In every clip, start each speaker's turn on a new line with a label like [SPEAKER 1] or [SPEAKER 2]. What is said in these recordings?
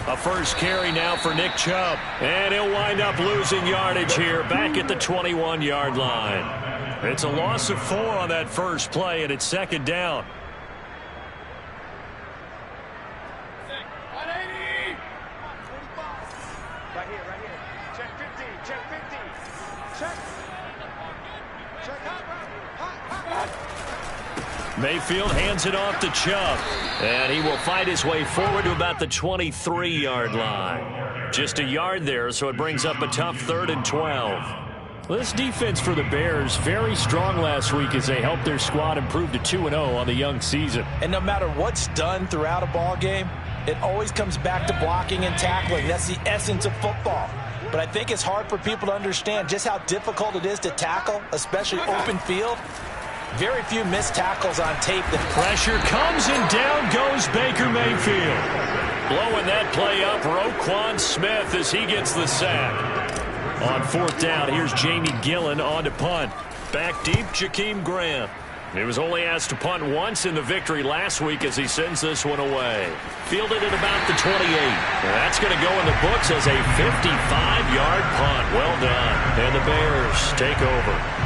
[SPEAKER 1] A first carry now for Nick Chubb. And he'll wind up losing yardage here back at the 21-yard line. It's a loss of 4 on that first play, and it's second down. Mayfield hands it off to Chubb, and he will fight his way forward to about the 23-yard line. Just a yard there, so it brings up a tough 3rd and 12. Well, this defense for the Bears, very strong last week as they helped their squad improve to 2-0 on the young season.
[SPEAKER 2] And no matter what's done throughout a ball game, it always comes back to blocking and tackling. That's the essence of football. But I think it's hard for people to understand just how difficult it is to tackle, especially open field. Very few missed tackles on tape.
[SPEAKER 1] Pressure comes and down goes Baker Mayfield. Blowing that play up, Roquan Smith as he gets the sack. On 4th down, here's Jamie Gillen on to punt. Back deep, Jakeem Graham. He was only asked to punt once in the victory last week as he sends this one away. Fielded at about the 28. That's going to go in the books as a 55-yard punt. Well done. And the Bears take over.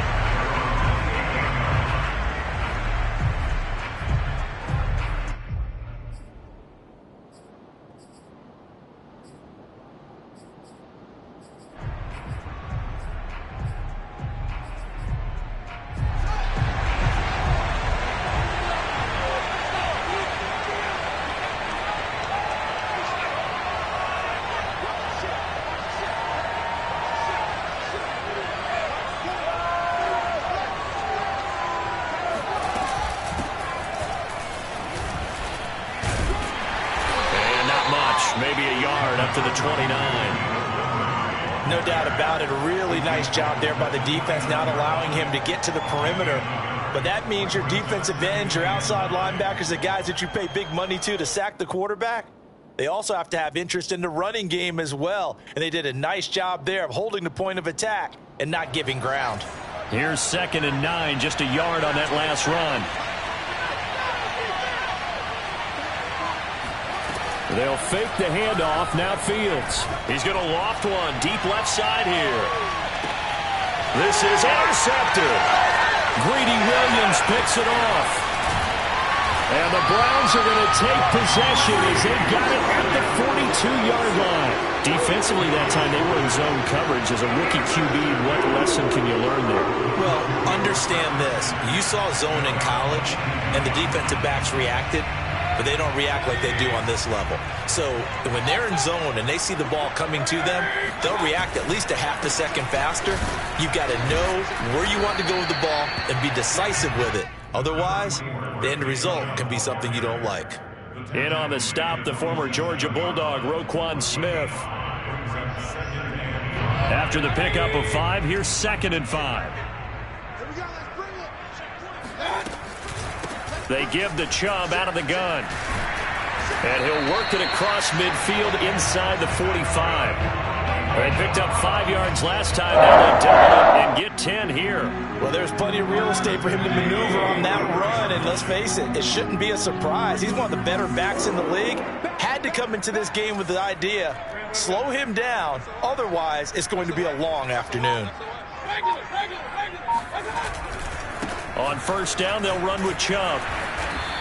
[SPEAKER 1] Maybe a yard up to the 29.
[SPEAKER 2] No doubt about it. A really nice job there by the defense, not allowing him to get to the perimeter. But that means your defensive ends, your outside linebackers, the guys that you pay big money to sack the quarterback, they also have to have interest in the running game as well. And they did a nice job there of holding the point of attack and not giving ground.
[SPEAKER 1] Here's 2nd and 9, just a yard on that last run. They'll fake the handoff. Now Fields. He's going to loft one deep left side here. This is intercepted. Greedy Williams picks it off. And the Browns are going to take possession as they got it at the 42-yard line. Defensively that time they were in zone coverage. As a rookie QB, what lesson can you learn there?
[SPEAKER 2] Well, understand this. You saw zone in college, and the defensive backs reacted. But they don't react like they do on this level. So when they're in zone and they see the ball coming to them, they'll react at least a half a second faster. You've got to know where you want to go with the ball and be decisive with it. Otherwise, the end result can be something you don't like.
[SPEAKER 1] In on the stop, the former Georgia Bulldog, Roquan Smith. After the pickup of 5, here's 2nd and 5. They give the Chubb out of the gun. And he'll work it across midfield inside the 45. They picked up 5 yards last time. Now they double it and get 10 here.
[SPEAKER 2] Well, there's plenty of real estate for him to maneuver on that run. And let's face it, it shouldn't be a surprise. He's one of the better backs in the league. Had to come into this game with the idea, slow him down. Otherwise, it's going to be a long afternoon.
[SPEAKER 1] On 1st down, they'll run with Chubb.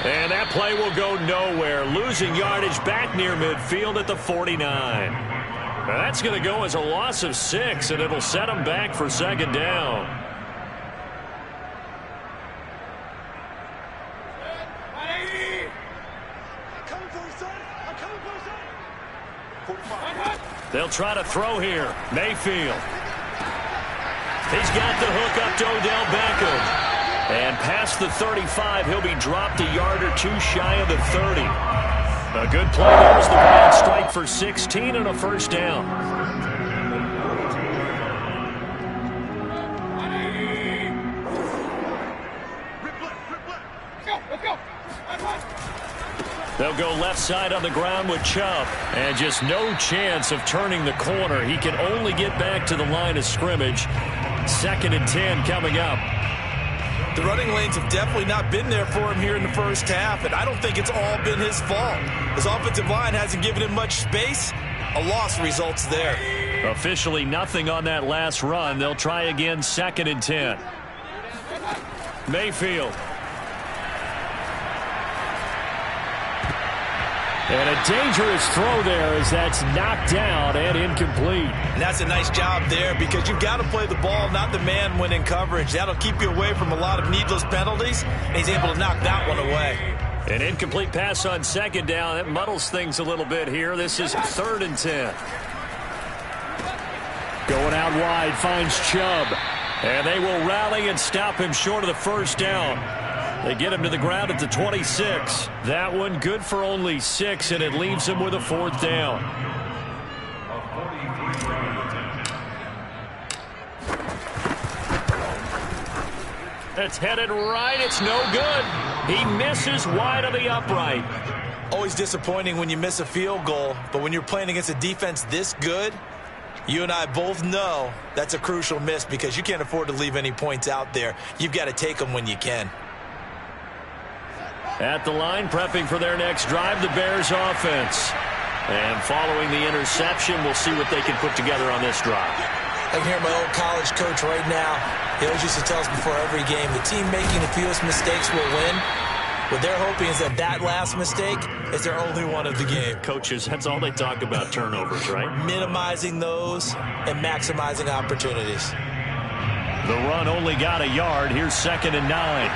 [SPEAKER 1] And that play will go nowhere. Losing yardage back near midfield at the 49. Now that's going to go as a loss of 6, and it'll set them back for 2nd down. They'll try to throw here. Mayfield. He's got the hook up to Odell Beckham. And past the 35, he'll be dropped a yard or 2 shy of the 30. A good play. There's the ball strike for 16 and a 1st down. They'll go left side on the ground with Chubb. And just no chance of turning the corner. He can only get back to the line of scrimmage. 2nd and 10 coming up.
[SPEAKER 2] The running lanes have definitely not been there for him here in the first half, and I don't think it's all been his fault. His offensive line hasn't given him much space. A loss results there.
[SPEAKER 1] Officially nothing on that last run. They'll try again, 2nd and 10. Mayfield. And a dangerous throw there as that's knocked down and incomplete.
[SPEAKER 2] And that's a nice job there because you've got to play the ball, not the man when in coverage. That'll keep you away from a lot of needless penalties, and he's able to knock that one away.
[SPEAKER 1] An incomplete pass on 2nd down. That muddles things a little bit here. This is 3rd and 10. Going out wide, finds Chubb. And they will rally and stop him short of the 1st down. They get him to the ground at the 26. That one good for only 6, and it leaves him with a 4th down. It's headed right. It's no good. He misses wide of the upright.
[SPEAKER 2] Always disappointing when you miss a field goal, but when you're playing against a defense this good, you and I both know that's a crucial miss because you can't afford to leave any points out there. You've got to take them when you can.
[SPEAKER 1] At the line, prepping for their next drive, the Bears offense. And following the interception, we'll see what they can put together on this drive.
[SPEAKER 2] I can hear my old college coach right now. He always used to tell us before every game, the team making the fewest mistakes will win. What they're hoping is that last mistake is their only one of the game.
[SPEAKER 1] Coaches, that's all they talk about, turnovers, right? Minimizing
[SPEAKER 2] those and maximizing opportunities.
[SPEAKER 1] The run only got a yard. Here's 2nd and 9.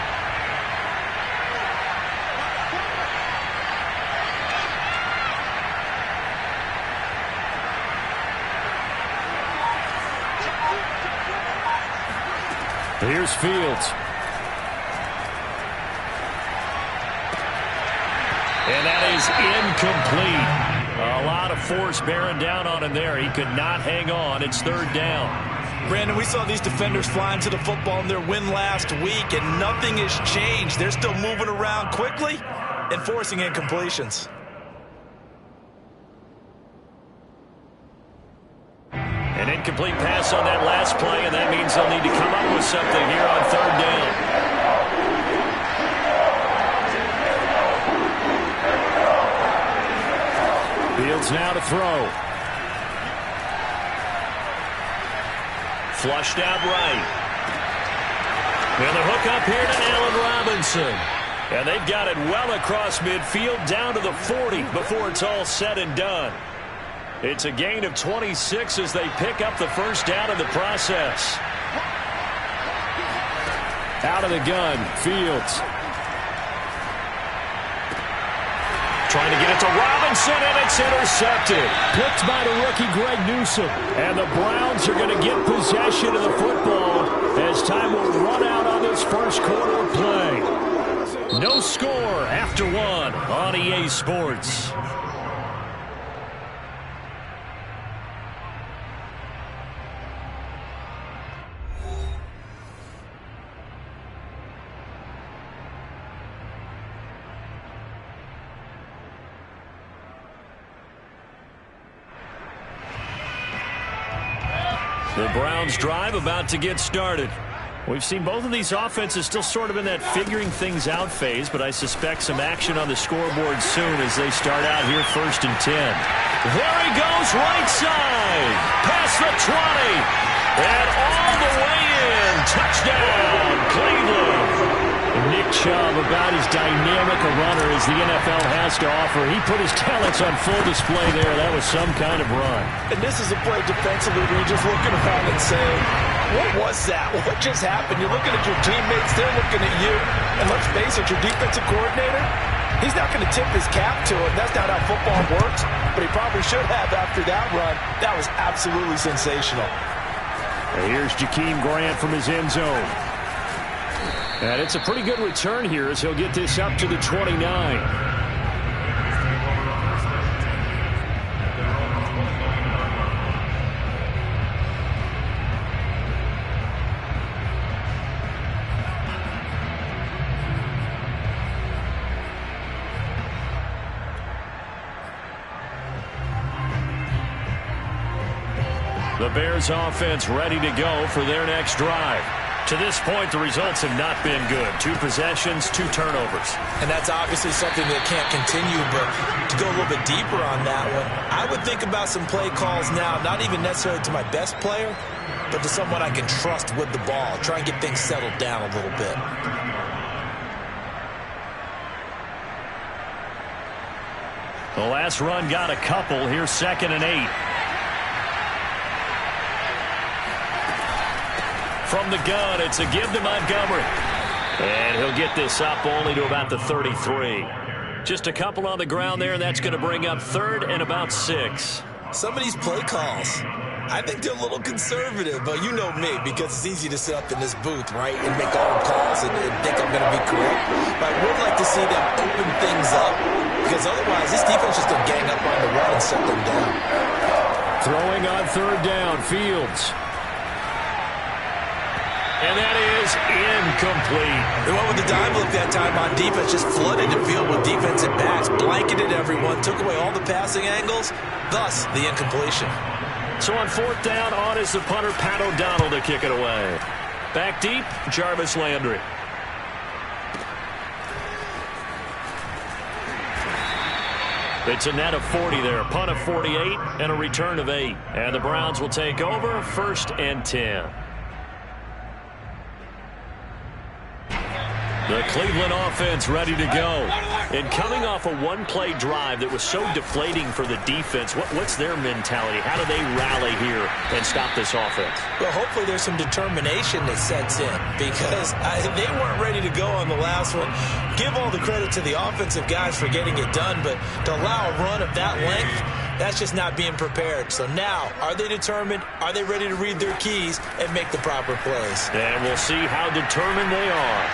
[SPEAKER 1] Here's Fields. And that is incomplete. A lot of force bearing down on him there. He could not hang on. It's 3rd down.
[SPEAKER 2] Brandon, we saw these defenders flying to the football in their win last week, and nothing has changed. They're still moving around quickly and forcing incompletions.
[SPEAKER 1] An incomplete pass on that last play, and that means they'll need to come up with something here on 3rd down. Fields now to throw. Flushed out right. And the hook up here to Allen Robinson. And they've got it well across midfield down to the 40 before it's all said and done. It's a gain of 26 as they pick up the 1st down in the process. Out of the gun, Fields. Trying to get it to Robinson, and it's intercepted. Picked by the rookie Greg Newsome. And the Browns are going to get possession of the football as time will run out on this 1st quarter of play. No score after 1 on EA Sports. The Browns drive about to get started. We've seen both of these offenses still sort of in that figuring things out phase, but I suspect some action on the scoreboard soon as they start out here 1st and 10. There he goes, right side, past the 20, and all the way in. Touchdown, Cleveland. Nick Chubb, about as dynamic a runner as the NFL has to offer. He put his talents on full display there. That was some kind of run.
[SPEAKER 2] And this is a play defensively where you're just looking around and saying, what was that? What just happened? You're looking at your teammates. They're looking at you. And let's face it, your defensive coordinator, he's not going to tip his cap to it. That's not how football works. But he probably should have after that run. That was absolutely sensational.
[SPEAKER 1] And here's Jakeem Grant from his end zone. And it's a pretty good return here as he'll get this up to the 29. The Bears offense ready to go for their next drive. To this point, the results have not been good. 2 possessions, 2 turnovers.
[SPEAKER 2] And that's obviously something that can't continue, but to go a little bit deeper on that one, I would think about some play calls now, not even necessarily to my best player, but to someone I can trust with the ball. Try and get things settled down a little bit.
[SPEAKER 1] The last run got a couple. Here's 2nd and 8. From the gun, it's a give to Montgomery. And he'll get this up only to about the 33. Just a couple on the ground there, and that's going to bring up 3rd and about 6.
[SPEAKER 2] Some of these play calls, I think they're a little conservative, but you know me, because it's easy to sit up in this booth, right, and make all the calls and think I'm going to be correct. But I would like to see them open things up, because otherwise this defense is just going to gang up on the run and shut them down.
[SPEAKER 1] Throwing on 3rd down, Fields. And that is incomplete.
[SPEAKER 2] They went with the dime look that time on defense, just flooded the field with defensive backs, blanketed everyone, took away all the passing angles, thus the incompletion.
[SPEAKER 1] So on 4th down, on is the punter, Pat O'Donnell, to kick it away. Back deep, Jarvis Landry. It's a net of 40 there, punt of 48, and a return of 8. And the Browns will take over, 1st and 10. The Cleveland offense ready to go. And coming off a 1-play drive that was so deflating for the defense, what's their mentality? How do they rally here and stop this offense?
[SPEAKER 2] Well, hopefully there's some determination that sets in, because they weren't ready to go on the last one. Give all the credit to the offensive guys for getting it done, but to allow a run of that length, that's just not being prepared. So now, are they determined? Are they ready to read their keys and make the proper plays?
[SPEAKER 1] And we'll see how determined they are.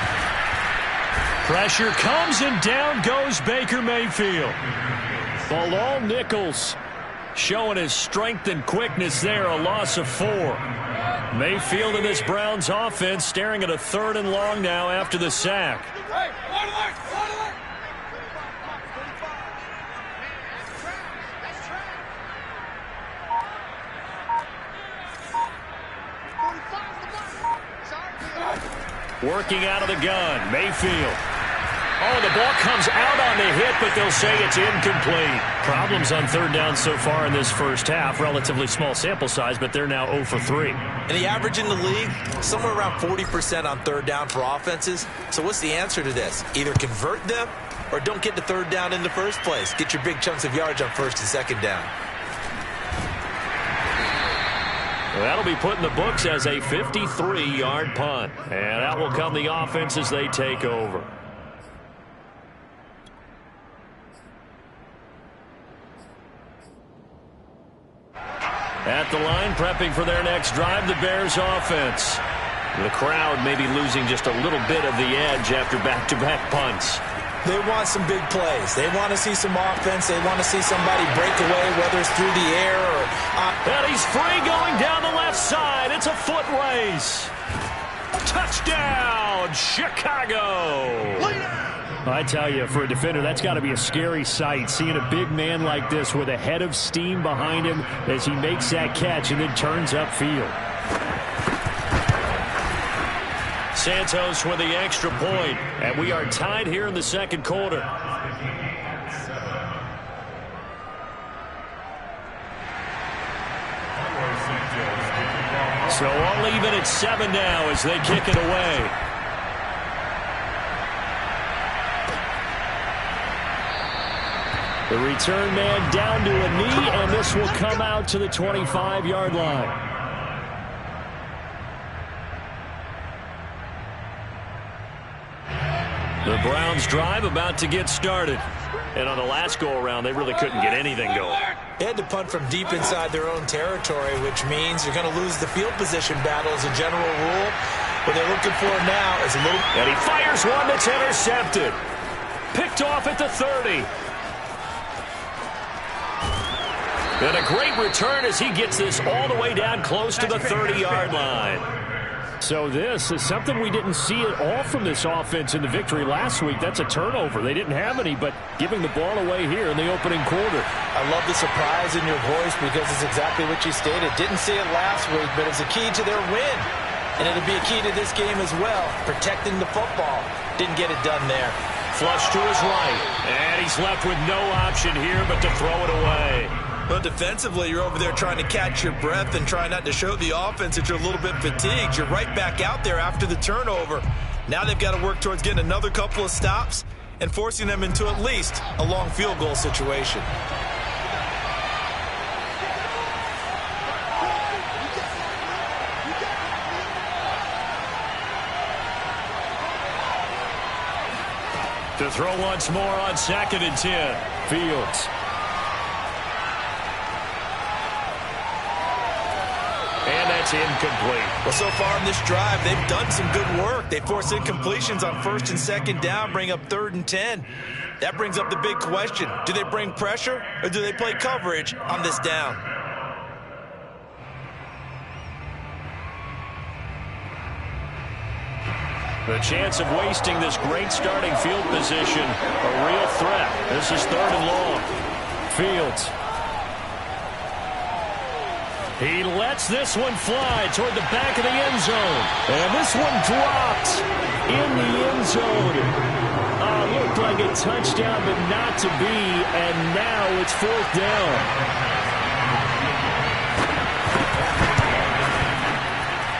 [SPEAKER 1] Pressure comes, and down goes Baker Mayfield. Bilal Nichols showing his strength and quickness there, a loss of 4. Mayfield in this Browns offense staring at a 3rd and long now after the sack. Working out of the gun, Mayfield. Oh, the ball comes out on the hit, but they'll say it's incomplete. Problems on 3rd down so far in this first half. Relatively small sample size, but they're now 0 for 3.
[SPEAKER 2] And the average in the league, somewhere around 40% on 3rd down for offenses. So what's the answer to this? Either convert them or don't get the 3rd down in the first place. Get your big chunks of yards on 1st and 2nd down.
[SPEAKER 1] Well, that'll be put in the books as a 53-yard punt. And that will come the offense as they take over. At the line, prepping for their next drive, the Bears offense. The crowd may be losing just a little bit of the edge after back-to-back punts.
[SPEAKER 2] They want some big plays. They want to see some offense. They want to see somebody break away, whether it's through the air or...
[SPEAKER 1] And he's free going down the left side. It's a foot race. Touchdown, Chicago. I tell you, for a defender, that's got to be a scary sight, seeing a big man like this with a head of steam behind him as he makes that catch and then turns upfield. Santos with the extra point, and we are tied here in the 2nd quarter. So all even at 7 now as they kick it away. The return man down to a knee, and this will come out to the 25-yard line. The Browns drive about to get started. And on the last go-around, they really couldn't get anything going.
[SPEAKER 2] They had to punt from deep inside their own territory, which means you're going to lose the field position battle as a general rule. What they're looking for now is a little...
[SPEAKER 1] And he fires one that's intercepted. Picked off at the 30. And a great return as he gets this all the way down close to the 30-yard line. So this is something we didn't see at all from this offense in the victory last week. That's a turnover. They didn't have any, but giving the ball away here in the opening quarter.
[SPEAKER 2] I love the surprise in your voice because it's exactly what you stated. Didn't see it last week, but it's a key to their win. And it'll be a key to this game as well, protecting the football. Didn't get it done there.
[SPEAKER 1] Flush to his right, and he's left with no option here but to throw it away.
[SPEAKER 2] Well, defensively, you're over there trying to catch your breath and try not to show the offense that you're a little bit fatigued. You're right back out there after the turnover. Now they've got to work towards getting another couple of stops and forcing them into at least a long field goal situation.
[SPEAKER 1] To throw once more on 2nd and 10. Fields. And that's incomplete.
[SPEAKER 2] Well, so far in this drive, they've done some good work. They forced incompletions on 1st and 2nd down, bring up 3rd and 10. That brings up the big question. Do they bring pressure or do they play coverage on this down?
[SPEAKER 1] The chance of wasting this great starting field position, a real threat. This is 3rd and long. Fields. He lets this one fly toward the back of the end zone. And this one dropped in the end zone. Looked like a touchdown, but not to be. And now it's 4th down.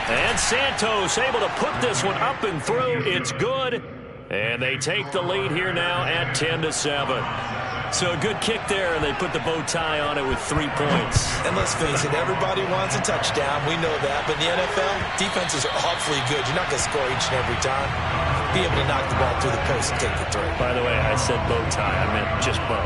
[SPEAKER 1] And Santos able to put this one up and through. It's good. And they take the lead here now at 10-7. So a good kick there, and they put the bow tie on it with 3 points.
[SPEAKER 2] And let's face it, everybody wants a touchdown. We know that. But in the NFL, defenses are awfully good. You're not going to score each and every time. Be able to knock the ball through the post and take the throw.
[SPEAKER 1] By the way, I said bow tie. I meant just bow.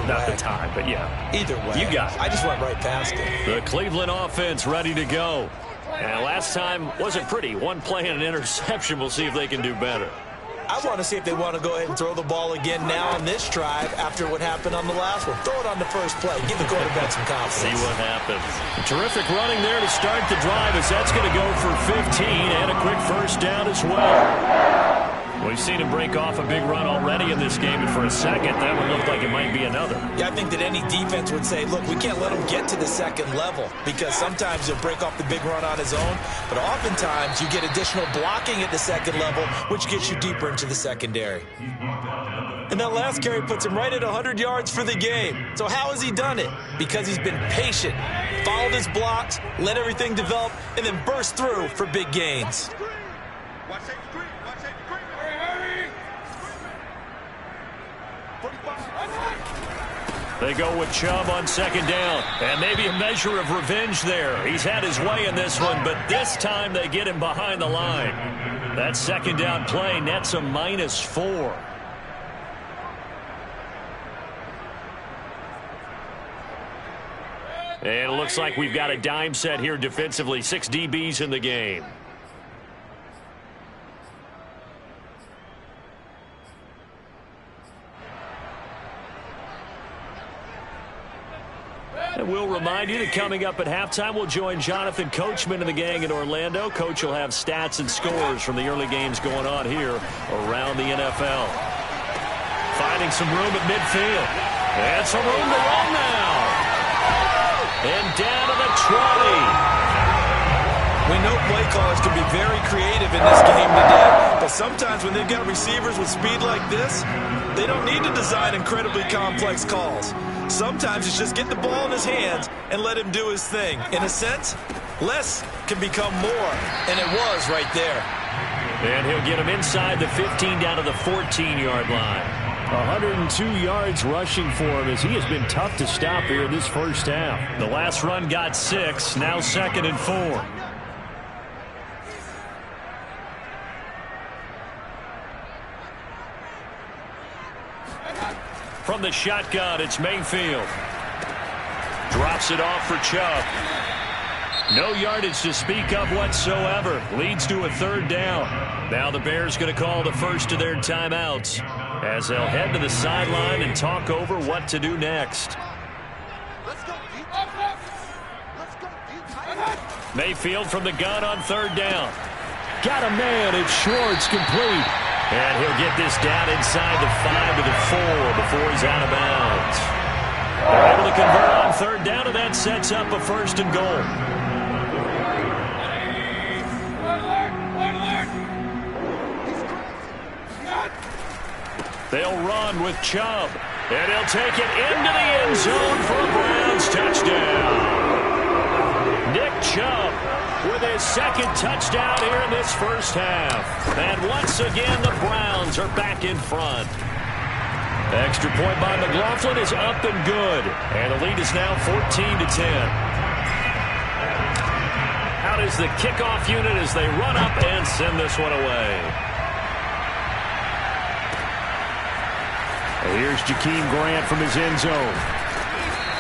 [SPEAKER 1] Not the tie, but yeah.
[SPEAKER 2] Either way.
[SPEAKER 1] You got it.
[SPEAKER 2] I just went right past it.
[SPEAKER 1] The Cleveland offense ready to go. And last time wasn't pretty. One play and an interception. We'll see if they can do better.
[SPEAKER 2] I want to see if they want to go ahead and throw the ball again now on this drive after what happened on the last one. Throw it on the first play. Give the quarterback some confidence.
[SPEAKER 1] See what happens. Terrific running there to start the drive as that's going to go for 15 and a quick first down as well. We've seen him break off a big run already in this game, and for a second, that would look like it might be another.
[SPEAKER 2] Yeah, I think that any defense would say, look, we can't let him get to the second level because sometimes he'll break off the big run on his own, but oftentimes you get additional blocking at the second level, which gets you deeper into the secondary. And that last carry puts him right at 100 yards for the game. So how has he done it? Because he's been patient, followed his blocks, let everything develop, and then burst through for big gains.
[SPEAKER 1] They go with Chubb on 2nd down. And maybe a measure of revenge there. He's had his way in this one, but this time they get him behind the line. That 2nd down play nets a -4. And it looks like we've got a dime set here defensively. 6 DBs in the game. And we'll remind you that coming up at halftime, we'll join Jonathan Coachman and the gang in Orlando. Coach will have stats and scores from the early games going on here around the NFL. Finding some room at midfield. And some room to run now. And down to the 20.
[SPEAKER 2] We know play callers can be very creative in this game today, but sometimes when they've got receivers with speed like this, they don't need to design incredibly complex calls. Sometimes it's just get the ball in his hands and let him do his thing. In a sense, less can become more, and it was right there.
[SPEAKER 1] And he'll get him inside the 15 down to the 14-yard line. 102 yards rushing for him as he has been tough to stop here in this first half. The last run got 6, now 2nd and 4. From the shotgun, it's Mayfield. Drops it off for Chubb. No yardage to speak of whatsoever. Leads to a 3rd down. Now the Bears going to call the first of their timeouts as they'll head to the sideline and talk over what to do next. Mayfield from the gun on 3rd down. Got a man. It's Schwartz, complete. And he'll get this down inside the 5 to the 4 before he's out of bounds. They're able to convert on 3rd down, and that sets up a 1st and goal. They'll run with Chubb. And he'll take it into the end zone for a Browns touchdown. Nick Chubb with his second touchdown here in this first half. And once again, the Browns are back in front. Extra point by McLaughlin is up and good. And the lead is now 14-10. Out is the kickoff unit as they run up and send this one away. Here's Jakeem Grant from his end zone.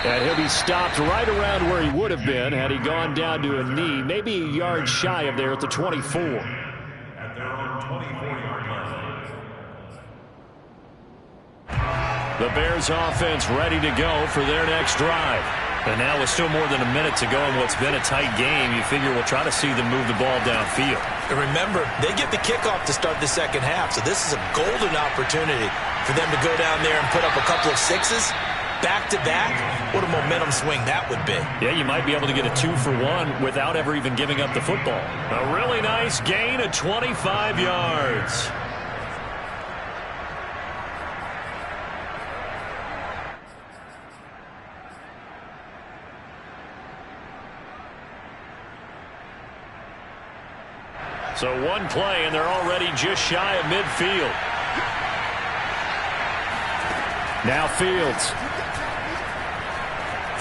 [SPEAKER 1] And he'll be stopped right around where he would have been had he gone down to a knee, maybe a yard shy of there at the 24.
[SPEAKER 3] At their own 24-yard line.
[SPEAKER 1] The Bears offense ready to go for their next drive. And now with still more than a minute to go in what's been a tight game, you figure we'll try to see them move the ball downfield.
[SPEAKER 2] And remember, they get the kickoff to start the second half, so this is a golden opportunity for them to go down there and put up a couple of sixes. Back-to-back, what a momentum swing that would be.
[SPEAKER 1] Yeah, you might be able to get a 2-for-1 without ever even giving up the football. A really nice gain of 25 yards. So one play, and they're already just shy of midfield. Now Fields.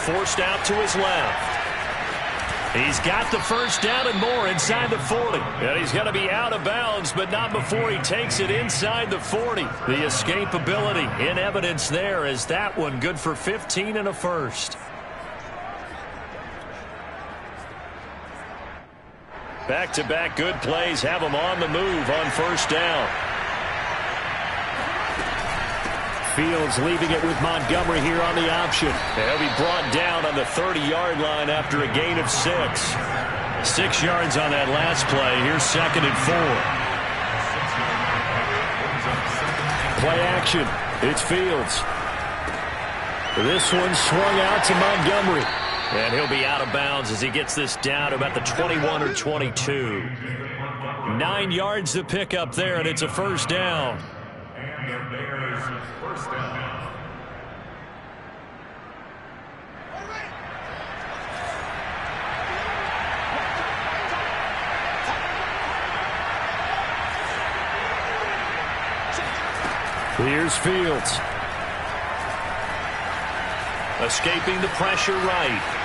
[SPEAKER 1] Forced out to his left. He's got the first down and more inside the 40. And he's going to be out of bounds, but not before he takes it inside the 40. The escapability in evidence there as that one good for 15 and a first. Back-to-back good plays have him on the move on first down. Fields leaving it with Montgomery here on the option. He'll be brought down on the 30-yard line after a gain of 6. 6 yards on that last play. Here's 2nd and 4. Play action. It's Fields. This one swung out to Montgomery. And he'll be out of bounds as he gets this down to about the 21 or 22. 9 yards to pick up there, and it's a first down.
[SPEAKER 3] And the Bears first down.
[SPEAKER 1] Here's Fields. Escaping the pressure right.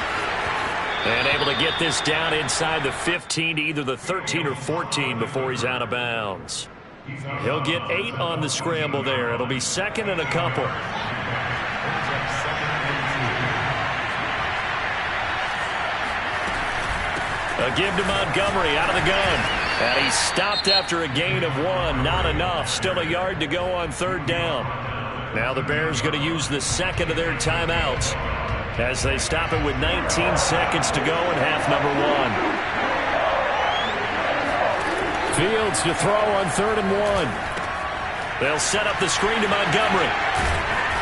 [SPEAKER 1] And able to get this down inside the 15 to either the 13 or 14 before he's out of bounds. He'll get 8 on the scramble there. It'll be 2nd and a couple. A give to Montgomery out of the gun. And he's stopped after a gain of 1. Not enough. Still a yard to go on third down. Now the Bears going to use the second of their timeouts as they stop it with 19 seconds to go in half number 1. Fields to throw on 3rd and 1. They'll set up the screen to Montgomery.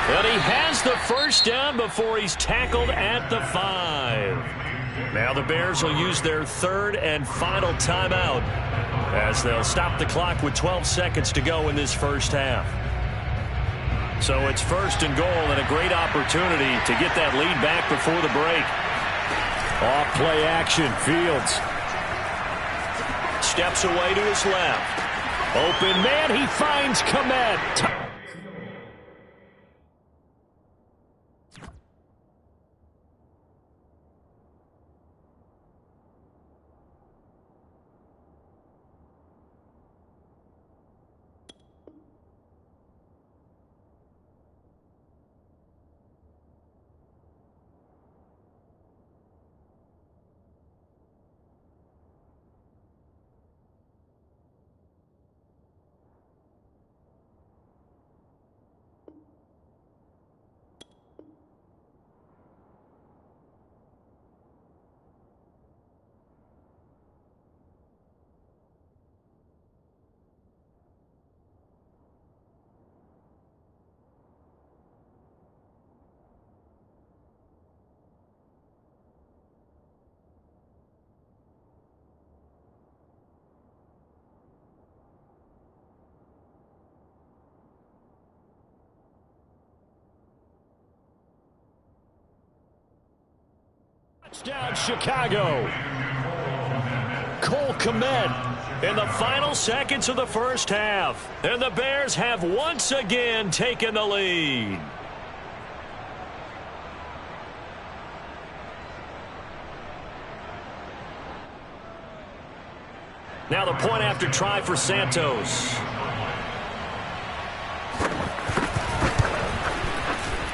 [SPEAKER 1] But he has the first down before he's tackled at the 5. Now the Bears will use their 3rd and final timeout as they'll stop the clock with 12 seconds to go in this first half. So it's 1st and goal and a great opportunity to get that lead back before the break. Off play action, Fields. Steps away to his left. Open man, he finds Kmet. Down Chicago. Cole Kmet in the final seconds of the first half. And the Bears have once again taken the lead. Now the point after try for Santos.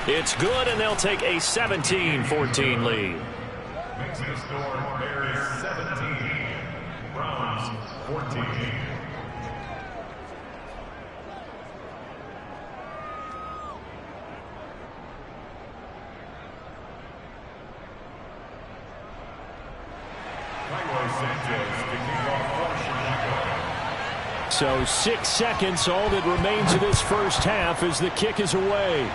[SPEAKER 1] It's good, and they'll take a 17-14 lead.
[SPEAKER 3] Makes the score Bears 17, Browns 14.
[SPEAKER 1] So 6 seconds, all that remains of this first half as the kick is away.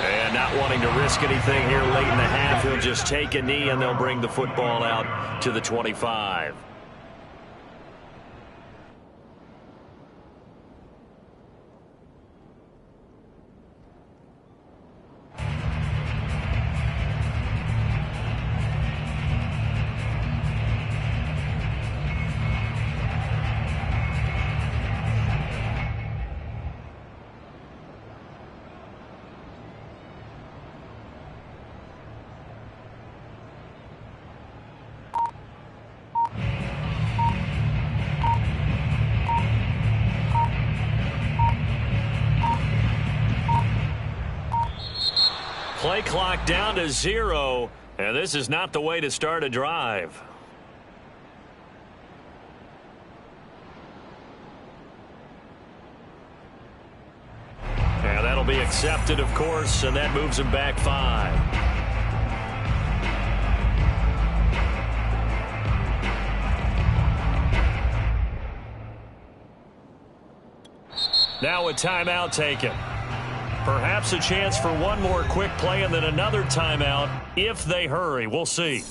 [SPEAKER 1] And not wanting to risk anything here late in the half, he'll just take a knee and they'll bring the football out to the 25. Play clock down to 0, and this is not the way to start a drive. And that'll be accepted, of course, and that moves him back 5. Now a timeout taken. Perhaps a chance for one more quick play and then another timeout if they hurry. We'll see.